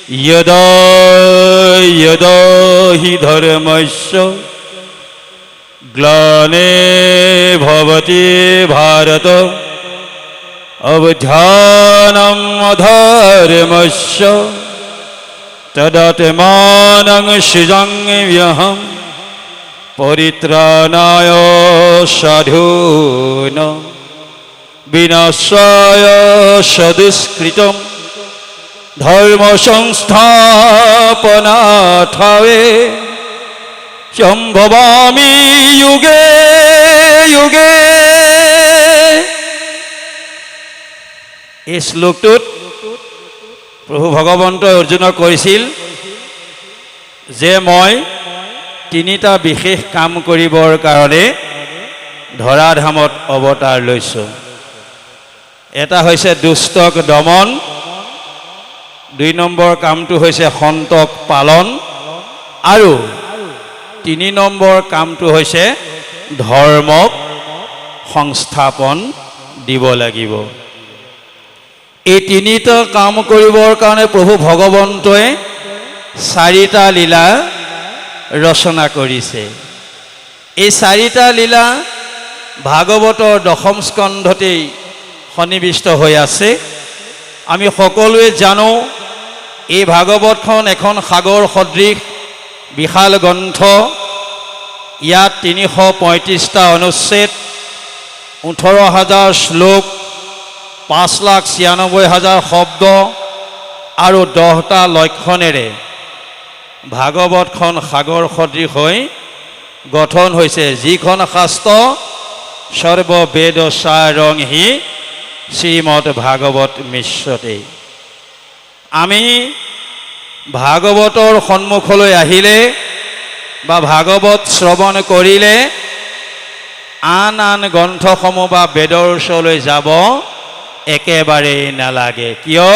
यदा यदा हि धर्मस्य ग्लाने भवति भारत अवधानम् अधर्मस्य तदात्मानं सृजाम्यहं परित्राणाय साधूनां विनाशाय सदुष्कृतं धर्म संस्थापनार्थाय संभवामि युगे युगे। এই শ্লোকটোত প্ৰভু ভগৱন্তই অৰ্জুনক কৈছিল যে মই তিনিটা বিশেষ কাম কৰিবৰ কাৰণে ধৰাধামত অৱতাৰ লৈছোঁ। এটা হৈছে দুষ্টক দমন, ২ নম্বৰ কামটো হৈছে সন্তক পালন, আৰু ৩ নম্বৰ কামটো হৈছে ধৰ্মক সংস্থাপন দিব লাগিব। এই তিনিটা কাম কৰিবৰ কাৰণে প্ৰভু ভগৱন্তই 4টা লীলা ৰচনা কৰিছে। এই 4টা লীলা ভাগৱতৰ 10ম স্কন্ধতেই সন্নিৱিষ্ট হৈ আছে। আমি সকলোৱে জানো এই ভাগৱতখন এখন সাগৰ সদৃশ বিশাল গ্ৰন্থ। ইয়াত 335টা অনুচ্ছেদ, 18,000 শ্লোক, 5,96,000 শব্দ আৰু 10টা লক্ষণেৰে ভাগৱতখন সাগৰ সদৃশ হৈ গঠন হৈছে। যিখন শাস্ত্ৰ সৰ্ববেদ সাৰং হি শ্ৰীমদ ভাগৱত মিশ্ৰতে। আমি ভাগৱতৰ সন্মুখলৈ আহিলে বা ভাগৱত শ্ৰৱণ কৰিলে আন আন গ্ৰন্থসমূহ বা বেদৰ ওচৰলৈ যাব একেবাৰেই নালাগে। কিয়?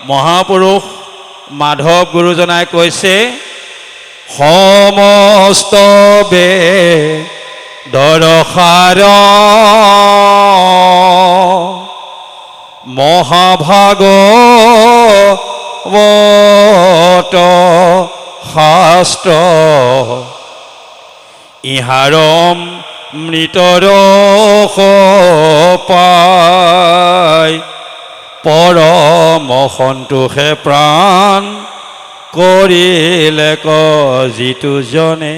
মহাপুৰুষ মাধৱ গুৰুজনাই কৈছে সমস্ত বেদৰ সাৰ মহাভাগৱত শাস্ত্ৰ ইহাৰম মৃতৰস পাই পৰম সন্তোষে প্ৰাণ কৰিলে যিটো জনে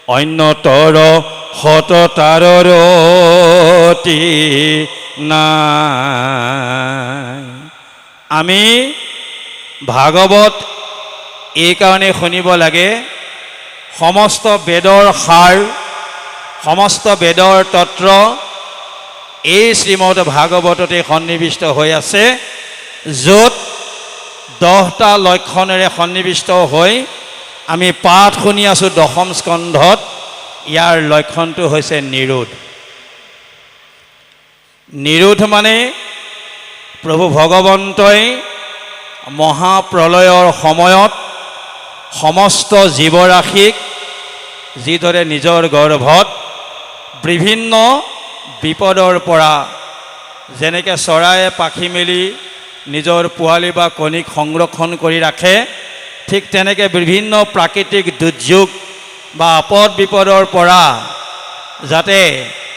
অন্যতৰ সততাৰতি নাই। আমি ভাগৱত এইকাৰণে শুনিব লাগে, সমস্ত বেদৰ সাৰ, সমস্ত বেদৰ তত্ত্ব এই শ্ৰীমদ ভাগৱততে সন্নিৱিষ্ট হৈ আছে, য'ত 10টা লক্ষণেৰে সন্নিৱিষ্ট হৈ আমি পাঠ শুনি আছোঁ 10ম স্কন্ধত। ইয়াৰ লক্ষণটো হৈছে নিৰোধ। নিৰোধ মানে প্ৰভু ভগৱন্তই মহাপ্ৰলয়ৰ সময়ত সমস্ত জীৱৰাশিক যিদৰে নিজৰ গৰ্ভত বিভিন্ন বিপদৰ পৰা, যেনেকৈ চৰায়ে পাখি মেলি নিজৰ পোৱালি বা কণীক সংৰক্ষণ কৰি ৰাখে, ঠিক তেনেকৈ বিভিন্ন প্ৰাকৃতিক দুৰ্যোগ বা আপদ বিপদৰ পৰা যাতে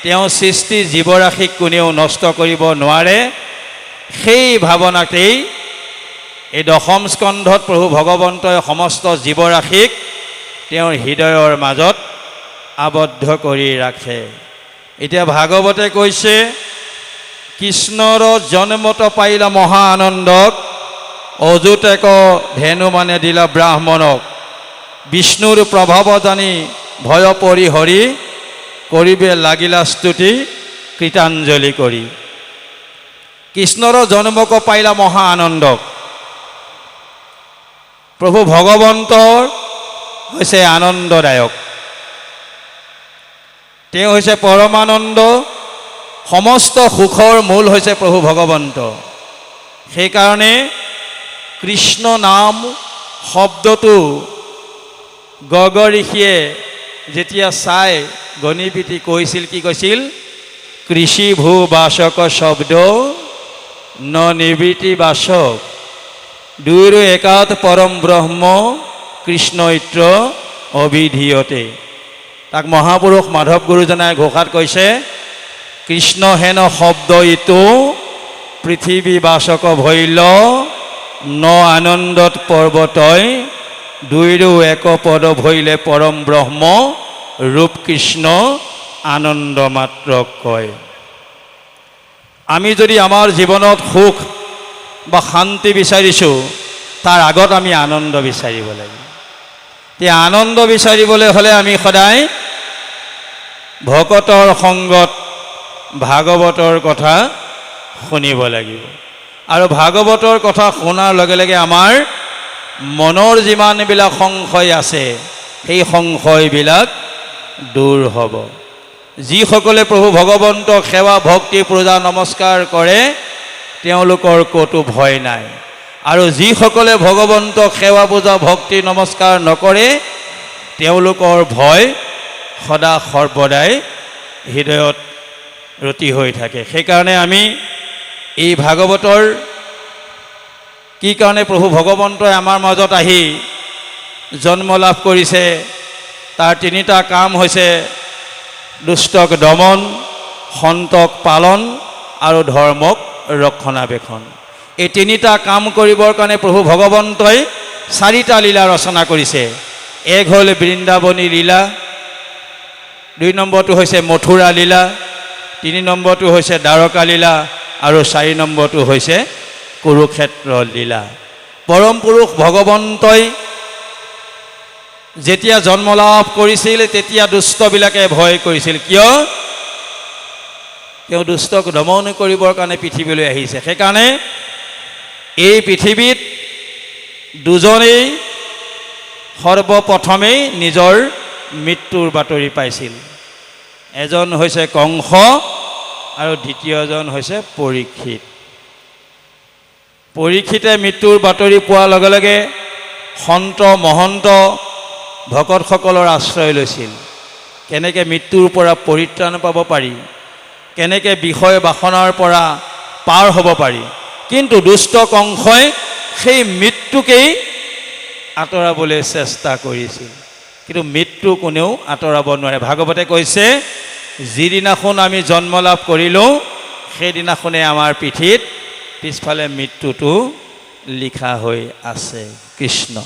তেওঁ সৃষ্টি জীৱৰাশিক কোনেও নষ্ট কৰিব নোৱাৰে, সেই ভাৱনাতেই এই 10ম স্কন্ধত প্ৰভু ভগৱন্তই সমস্ত জীৱৰাশিক তেওঁৰ হৃদয়ৰ মাজত আবদ্ধ কৰি ৰাখে। এতিয়া ভাগৱতে কৈছে কৃষ্ণৰ জন্মত পাইলা মহা আনন্দক, অযুতেক ধেনু মানে দিলা ব্ৰাহ্মণক, বিষ্ণুৰ প্ৰভাৱ জানি ভয় পৰি হৰি, কৰিবে লাগিলা স্তুতি কৃতাঞ্জলি কৰি। কৃষ্ণৰ জন্মক পাইলা মহা আনন্দক। প্ৰভু ভগৱন্তৰ হৈছে আনন্দদায়ক, তেওঁ হৈছে পৰমানন্দ। সমস্ত সুখৰ মূল হৈছে প্ৰভু ভগৱন্ত। সেইকাৰণে কৃষ্ণ নাম শব্দটো গগ ঋষিয়ে যেতিয়া চাই গণি পিটি কৈছিল, কি কৈছিল? কৃষি ভূ বাসক শব্দ ন নিবৃত্তি বাসক। দুইৰো একাত পৰম ব্ৰহ্ম কৃষ্ণ ইত্ৰ অবিধীয়তে। তাক মহাপুৰুষ মাধৱ গুৰুজনাই ঘোষাত কৈছে, কৃষ্ণ হেন শব্দ ইটো পৃথিৱী বাচক ভৈল, ন আনন্দত পৰ্বতয় দুইৰো এক পদ ভৈলে পৰম ব্ৰহ্ম ৰূপ কৃষ্ণ আনন্দ মাত্ৰ কয়। আমি যদি আমাৰ জীৱনত সুখ বা শান্তি বিচাৰিছোঁ, তাৰ আগত আমি আনন্দ বিচাৰিব লাগিব। এই আনন্দ বিচাৰিবলৈ হ'লে আমি সদায় ভকতৰ সংগত ভাগৱতৰ কথা শুনিব লাগিব। আৰু ভাগৱতৰ কথা শুনাৰ লগে লগে আমাৰ মনৰ যিমানবিলাক সংশয় আছে, সেই সংশয়বিলাক দূৰ হ'ব। যিসকলে প্ৰভু ভগৱন্তক সেৱা ভক্তি পূজা নমস্কাৰ কৰে, তেওঁলোকৰ ক'তো ভয় নাই। আৰু যিসকলে ভগৱন্তক সেৱা পূজা ভক্তি নমস্কাৰ নকৰে, তেওঁলোকৰ ভয় সদা সৰ্বদাই হৃদয়ত ৰতি হৈ থাকে। সেইকাৰণে আমি এই ভাগৱতৰ কি কাৰণে প্ৰভু ভগৱন্তই আমাৰ মাজত আহি জন্ম লাভ কৰিছে, তাৰ তিনিটা কাম হৈছে দুষ্টক দমন, সন্তক পালন আৰু ধৰ্মক ৰক্ষণাবেক্ষণ। এই তিনিটা কাম কৰিবৰ কাৰণে প্ৰভু ভগৱন্তই 4টা লীলা ৰচনা কৰিছে। এক হ'ল বৃন্দাবনী লীলা, 2 নম্বৰটো হৈছে মথুৰা লীলা, 3 নম্বৰটো হৈছে দ্বাৰকা লীলা আৰু 4 নম্বৰটো হৈছে কুৰুক্ষেত্ৰ লীলা। পৰম পুৰুষ ভগৱন্তই যেতিয়া জন্ম লাভ কৰিছিল, তেতিয়া দুষ্টবিলাকে ভয় কৰিছিল। কিয়? তেওঁ দুষ্টক দমন কৰিবৰ কাৰণে পৃথিৱীলৈ আহিছে। সেইকাৰণে এই পৃথিৱীত দুজনেই সৰ্বপ্ৰথমেই নিজৰ মৃত্যুৰ বাতৰি পাইছিল। এজন হৈছে কংস আৰু দ্বিতীয়জন হৈছে পৰীক্ষিত। পৰীক্ষিতে মৃত্যুৰ বাতৰি পোৱাৰ লগে লগে সন্ত মহন্ত ভকতসকলৰ আশ্ৰয় লৈছিল। কেনেকৈ মৃত্যুৰ পৰা পৰিত্ৰাণ পাব পাৰি, কেনেকৈ বিষয় বাসনাৰ পৰা পাৰ হ'ব পাৰি। কিন্তু দুষ্ট কংসই সেই মৃত্যুকেই আঁতৰাবলৈ চেষ্টা কৰিছিল, কিন্তু মৃত্যু কোনেও আঁতৰাব নোৱাৰে। ভাগৱতে কৈছে, যিদিনাখন আমি জন্ম লাভ কৰিলোঁ, সেইদিনাখনে আমাৰ পিঠিত পিছফালে মৃত্যুটো লিখা হৈ আছে। কৃষ্ণ।